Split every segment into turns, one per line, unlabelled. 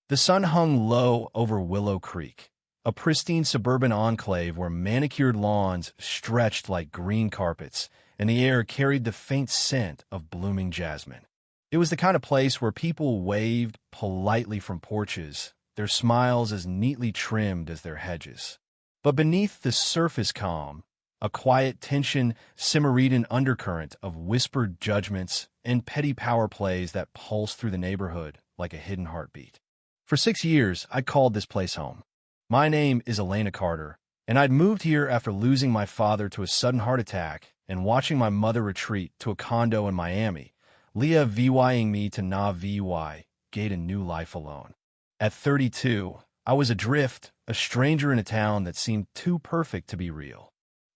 The sun hung low over Willow Creek, a pristine suburban enclave where manicured lawns stretched like green carpets, and the air carried the faint scent of blooming jasmine. It was the kind of place where people waved politely from porches, their smiles as neatly trimmed as their hedges. But beneath the surface calm, a quiet tension simmered an undercurrent of whispered judgments and petty power plays that pulsed through the neighborhood like a hidden heartbeat. For 6 years, I called this place home. My name is Elena Carter, and I'd moved here after losing my father to a sudden heart attack and watching my mother retreat to a condo in Miami, Leah VYing me to Na VY, gate a new life alone. At 32, I was adrift, a stranger in a town that seemed too perfect to be real.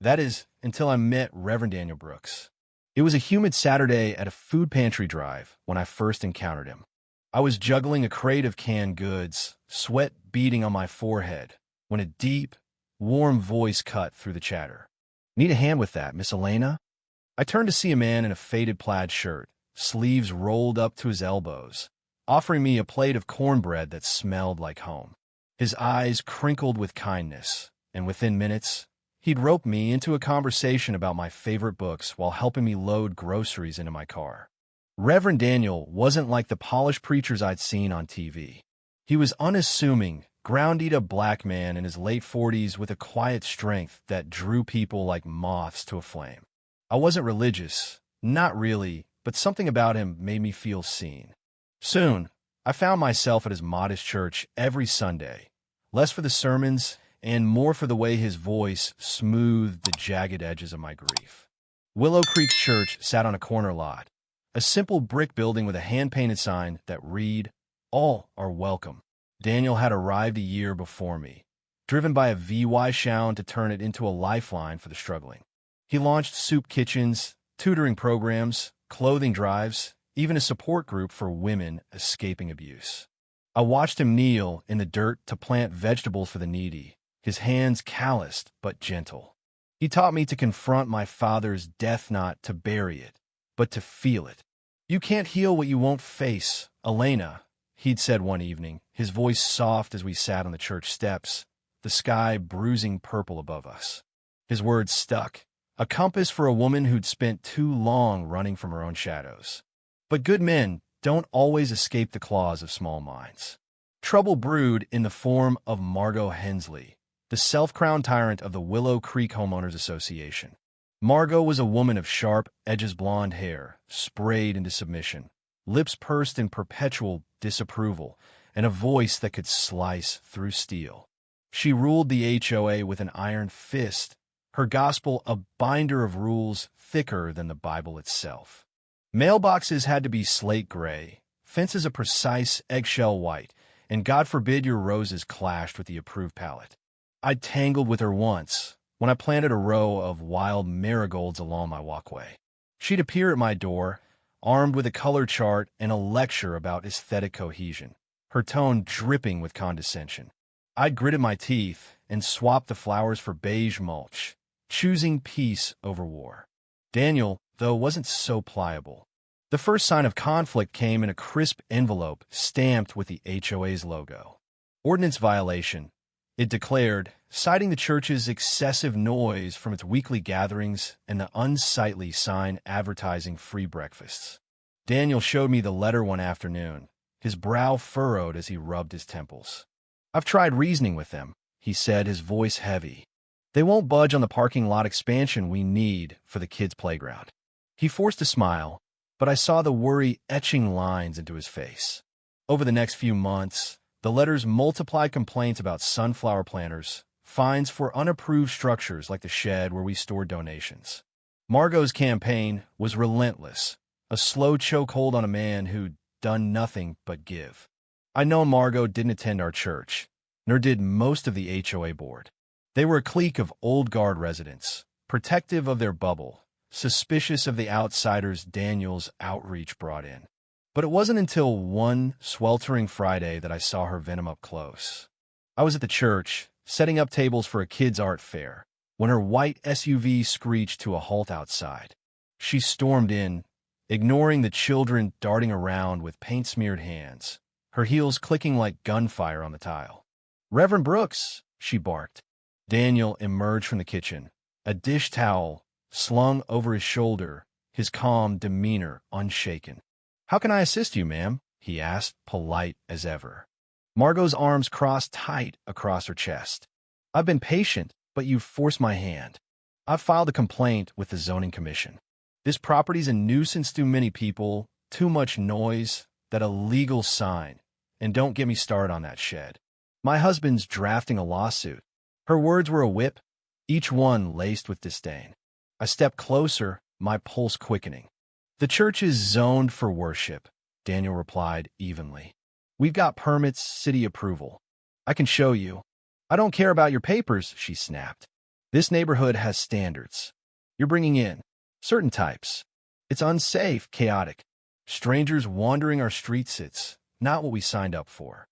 That is, until I met Reverend Daniel Brooks. It was a humid Saturday at a food pantry drive when I first encountered him. I was juggling a crate of canned goods, sweat beading on my forehead, when a deep, warm voice cut through the chatter. "Need a hand with that, Miss Elena?" I turned to see a man in a faded plaid shirt, sleeves rolled up to his elbows, offering me a plate of cornbread that smelled like home. His eyes crinkled with kindness, and within minutes, he'd roped me into a conversation about my favorite books while helping me load groceries into my car. Reverend Daniel wasn't like the polished preachers I'd seen on TV. He was unassuming, ground-eat-up black man in his late 40s with a quiet strength that drew people like moths to a flame. I wasn't religious, not really, but something about him made me feel seen. Soon, I found myself at his modest church every Sunday, less for the sermons and more for the way his voice smoothed the jagged edges of my grief. Willow Creek Church sat on a corner lot, a simple brick building with a hand-painted sign that read, "All are welcome." Daniel had arrived a year before me, driven by a VY Shaun to turn it into a lifeline for the struggling. He launched soup kitchens, tutoring programs, clothing drives, even a support group for women escaping abuse. I watched him kneel in the dirt to plant vegetables for the needy, his hands calloused but gentle. He taught me to confront my father's death, not to bury it, but to feel it. "You can't heal what you won't face, Elena," he'd said one evening, his voice soft as we sat on the church steps, the sky bruising purple above us. His words stuck, a compass for a woman who'd spent too long running from her own shadows. But good men don't always escape the claws of small minds. Trouble brewed in the form of Margot Hensley, the self-crowned tyrant of the Willow Creek Homeowners Association. Margot was a woman of sharp, edges blonde hair, sprayed into submission, lips pursed in perpetual disapproval, and a voice that could slice through steel. She ruled the HOA with an iron fist, her gospel a binder of rules thicker than the Bible itself. Mailboxes had to be slate gray, fences a precise eggshell white, and God forbid your roses clashed with the approved palette. I tangled with her once, when I planted a row of wild marigolds along my walkway. She'd appear at my door, armed with a color chart and a lecture about aesthetic cohesion, her tone dripping with condescension. I'd gritted my teeth and swapped the flowers for beige mulch, choosing peace over war. Daniel, though, wasn't so pliable. The first sign of conflict came in a crisp envelope stamped with the HOA's logo. "Ordinance violation," it declared, citing the church's excessive noise from its weekly gatherings and the unsightly sign advertising free breakfasts. Daniel showed me the letter one afternoon, his brow furrowed as he rubbed his temples. "I've tried reasoning with them," he said, his voice heavy. "They won't budge on the parking lot expansion we need for the kids' playground." He forced a smile, but I saw the worry etching lines into his face. Over the next few months, the letters multiplied complaints about sunflower planters, fines for unapproved structures like the shed where we stored donations. Margot's campaign was relentless, a slow chokehold on a man who'd done nothing but give. I know Margot didn't attend our church, nor did most of the HOA board. They were a clique of old guard residents, protective of their bubble, suspicious of the outsiders Daniel's outreach brought in. But it wasn't until one sweltering Friday that I saw her venom up close. I was at the church, setting up tables for a kids' art fair, when her white SUV screeched to a halt outside. She stormed in, ignoring the children darting around with paint-smeared hands, her heels clicking like gunfire on the tile. "Reverend Brooks," she barked. Daniel emerged from the kitchen, a dish towel slung over his shoulder, his calm demeanor unshaken. "How can I assist you, ma'am?" he asked, polite as ever. Margot's arms crossed tight across her chest. "I've been patient, but you've forced my hand. I've filed a complaint with the zoning commission. This property's a nuisance to many people, too much noise, that illegal sign, and don't get me started on that shed. My husband's drafting a lawsuit." Her words were a whip, each one laced with disdain. I stepped closer, my pulse quickening. "The church is zoned for worship," Daniel replied evenly. "We've got permits, city approval. I can show you." "I don't care about your papers," she snapped. "This neighborhood has standards. You're bringing in certain types. It's unsafe, chaotic. Strangers wandering our streets. It's not what we signed up for."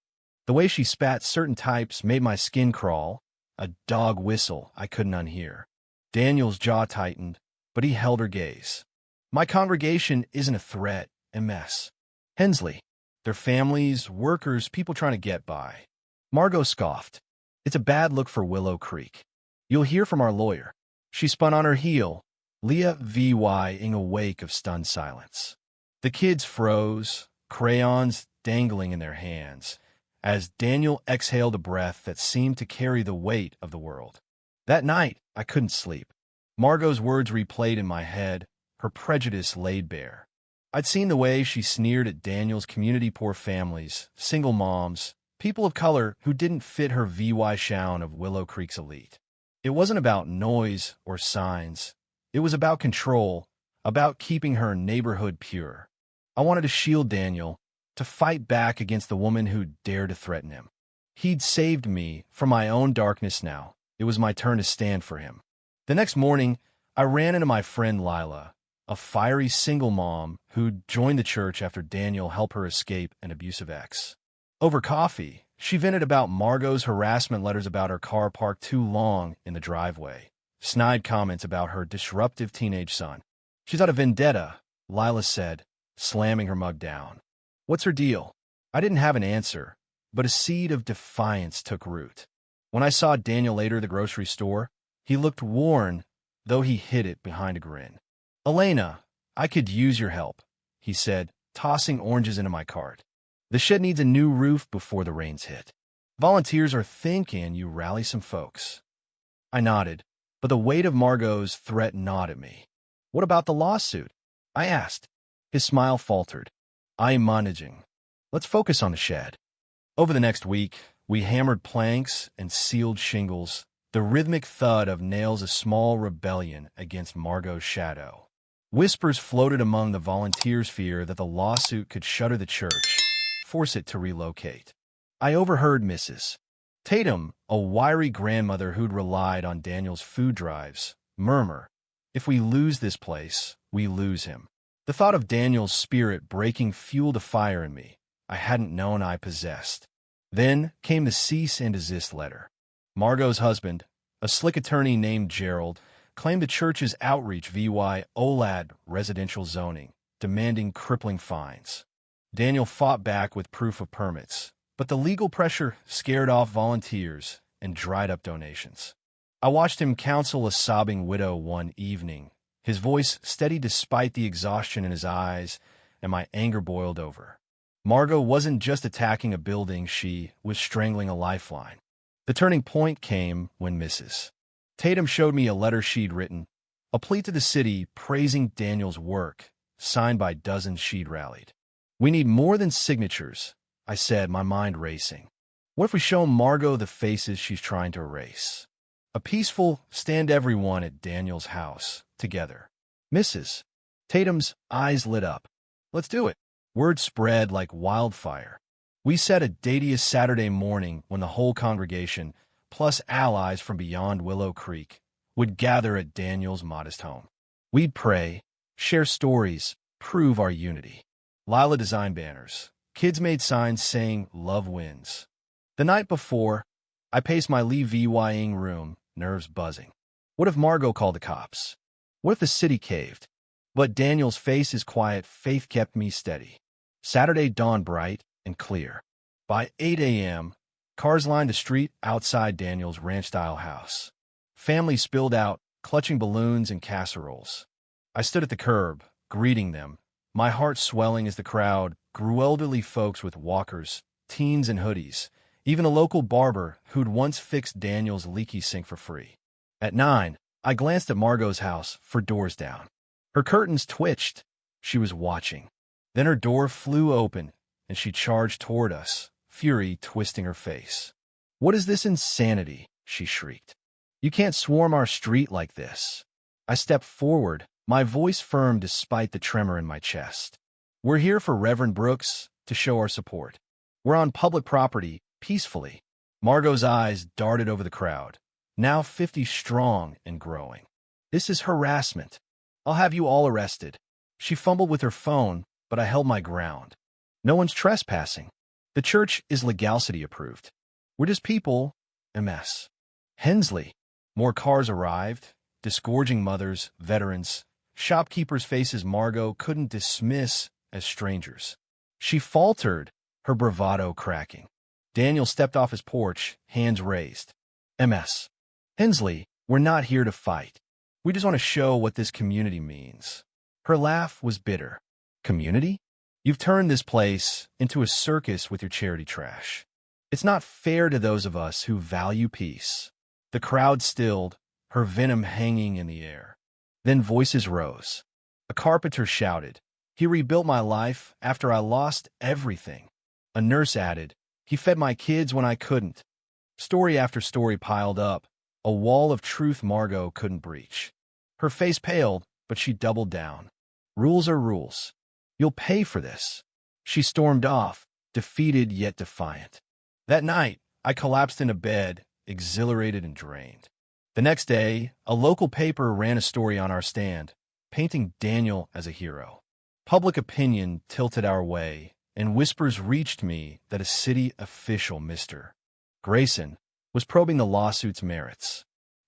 The way she spat certain types made my skin crawl, a dog whistle I couldn't unhear. Daniel's jaw tightened, but he held her gaze. "My congregation isn't a threat, a mess. Hensley, their families, workers, people trying to get by." Margot scoffed. "It's a bad look for Willow Creek. You'll hear from our lawyer." She spun on her heel, Leah VY-ing a wake of stunned silence. The kids froze, crayons dangling in their hands, as Daniel exhaled a breath that seemed to carry the weight of the world. That night, I couldn't sleep. Margot's words replayed in my head, her prejudice laid bare. I'd seen the way she sneered at Daniel's community, poor families, single moms, people of color who didn't fit her VY shown of Willow Creek's elite. It wasn't about noise or signs. It was about control, about keeping her neighborhood pure. I wanted to shield Daniel, to fight back against the woman who dared to threaten him. He'd saved me from my own darkness now. It was my turn to stand for him. The next morning, I ran into my friend Lila, a fiery single mom who'd joined the church after Daniel helped her escape an abusive ex. Over coffee, she vented about Margot's harassment letters about her car parked too long in the driveway, snide comments about her disruptive teenage son. "She's out of vendetta," Lila said, slamming her mug down. "What's her deal?" I didn't have an answer, but a seed of defiance took root. When I saw Daniel later at the grocery store, he looked worn, though he hid it behind a grin. "Elena, I could use your help," he said, tossing oranges into my cart. "The shed needs a new roof before the rains hit. Volunteers are thinking you rally some folks." I nodded, but the weight of Margot's threat gnawed at me. "What about the lawsuit?" I asked. His smile faltered. "I'm managing. Let's focus on the shed." Over the next week, we hammered planks and sealed shingles, the rhythmic thud of nails a small rebellion against Margot's shadow. Whispers floated among the volunteers' fear that the lawsuit could shutter the church, force it to relocate. I overheard Mrs. Tatum, a wiry grandmother who'd relied on Daniel's food drives, murmur, "If we lose this place, we lose him." The thought of Daniel's spirit breaking fueled a fire in me I hadn't known I possessed. Then came the cease and desist letter. Margot's husband, a slick attorney named Gerald, claimed the church's outreach via OLAD residential zoning, demanding crippling fines. Daniel fought back with proof of permits, but the legal pressure scared off volunteers and dried up donations. I watched him counsel a sobbing widow one evening, his voice steady despite the exhaustion in his eyes, and my anger boiled over. Margot wasn't just attacking a building, she was strangling a lifeline. The turning point came when Mrs. Tatum showed me a letter she'd written, a plea to the city praising Daniel's work, signed by dozens she'd rallied. "We need more than signatures," I said, my mind racing. "What if we show Margot the faces she's trying to erase? A peaceful stand everyone at Daniel's house, together." Mrs. Tatum's eyes lit up. "Let's do it." Word spread like wildfire. We set a date Saturday morning when the whole congregation, plus allies from beyond Willow Creek, would gather at Daniel's modest home. We'd pray, share stories, prove our unity. Lila designed banners. Kids made signs saying, "Love wins." The night before, I paced my Lee VY-ing room, nerves buzzing. What if Margot called the cops? What if the city caved? But Daniel's face's quiet faith kept me steady. Saturday dawned bright and clear. By 8 a.m., cars lined the street outside Daniel's ranch-style house. Families spilled out, clutching balloons and casseroles. I stood at the curb, greeting them, my heart swelling as the crowd grew elderly folks with walkers, teens in hoodies, even a local barber who'd once fixed Daniel's leaky sink for free. At 9, I glanced at Margot's house for doors down. Her curtains twitched. She was watching. Then her door flew open, and she charged toward us, fury twisting her face. "What is this insanity?" she shrieked. "You can't swarm our street like this." I stepped forward, my voice firm despite the tremor in my chest. "We're here for Reverend Brooks to show our support. We're on public property, peacefully." Margot's eyes darted over the crowd, now 50 strong and growing. "This is harassment. I'll have you all arrested." She fumbled with her phone, but I held my ground. "No one's trespassing. The church is legality approved. We're just people, MS." Hensley. More cars arrived, disgorging mothers, veterans, shopkeepers' faces Margot couldn't dismiss as strangers. She faltered, her bravado cracking. Daniel stepped off his porch, hands raised. "MS. Hensley, we're not here to fight. We just want to show what this community means." Her laugh was bitter. "Community? You've turned this place into a circus with your charity trash. It's not fair to those of us who value peace." The crowd stilled, her venom hanging in the air. Then voices rose. A carpenter shouted, "He rebuilt my life after I lost everything." A nurse added, "He fed my kids when I couldn't." Story after story piled up, a wall of truth Margot couldn't breach. Her face paled, but she doubled down. "Rules are rules. You'll pay for this." She stormed off, defeated yet defiant. That night, I collapsed into bed, exhilarated and drained. The next day, a local paper ran a story on our stand, painting Daniel as a hero. Public opinion tilted our way, and whispers reached me that a city official, Mr. Grayson, was probing the lawsuit's merits.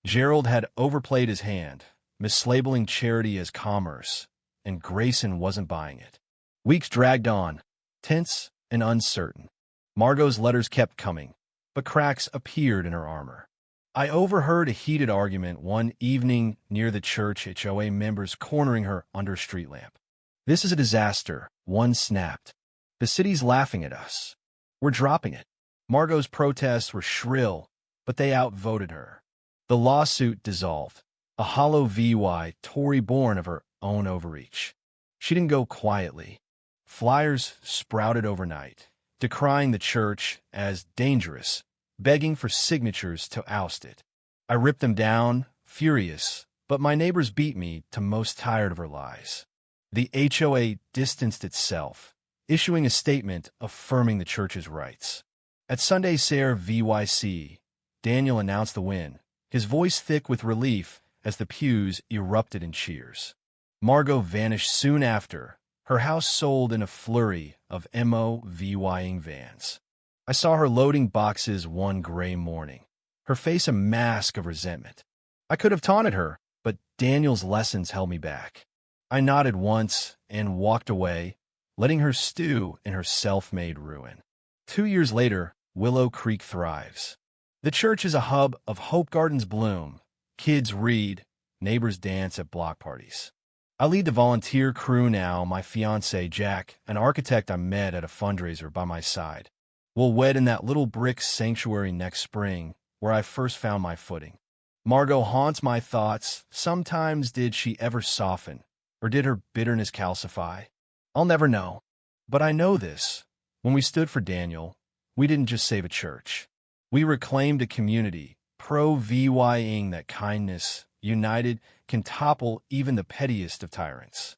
Gerald had overplayed his hand, mislabeling charity as commerce, and Grayson wasn't buying it. Weeks dragged on, tense and uncertain. Margot's letters kept coming, but cracks appeared in her armor. I overheard a heated argument one evening near the church, HOA members cornering her under a street lamp. "This is a disaster," one snapped. "The city's laughing at us. We're dropping it." Margot's protests were shrill, but they outvoted her. The lawsuit dissolved, a hollow VY Tory born of her own overreach. She didn't go quietly. Flyers sprouted overnight, decrying the church as dangerous, begging for signatures to oust it. I ripped them down, furious, but my neighbors beat me to most tired of her lies. The HOA distanced itself, issuing a statement affirming the church's rights. At Sunday Sare VYC, Daniel announced the win, his voice thick with relief as the pews erupted in cheers. Margot vanished soon after, her house sold in a flurry of MOVYing vans. I saw her loading boxes one gray morning, her face a mask of resentment. I could have taunted her, but Daniel's lessons held me back. I nodded once and walked away, letting her stew in her self-made ruin. 2 years later, Willow Creek thrives. The church is a hub of Hope Gardens bloom. Kids read, neighbors dance at block parties. I lead the volunteer crew now, my fiancé, Jack, an architect I met at a fundraiser, by my side. We'll wed in that little brick sanctuary next spring, where I first found my footing. Margot haunts my thoughts. Sometimes did she ever soften, or did her bitterness calcify? I'll never know. But I know this. When we stood for Daniel, we didn't just save a church. We reclaimed a community, pro-VYing that kindness, united, can topple even the pettiest of tyrants.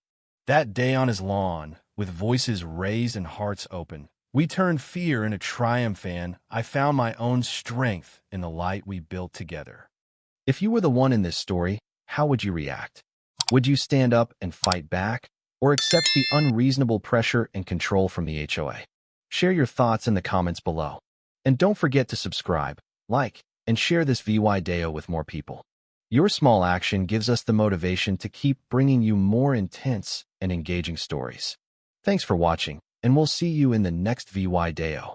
That day on his lawn, with voices raised and hearts open, we turned fear into triumph, and I found my own strength in the light we built together. If you were the one in this story, how would you react? Would you stand up and fight back, or accept the unreasonable pressure and control from the HOA? Share your thoughts in the comments below. And don't forget to subscribe, like, and share this VY Deo with more people. Your small action gives us the motivation to keep bringing you more intense and engaging stories. Thanks for watching, and we'll see you in the next VY Deo.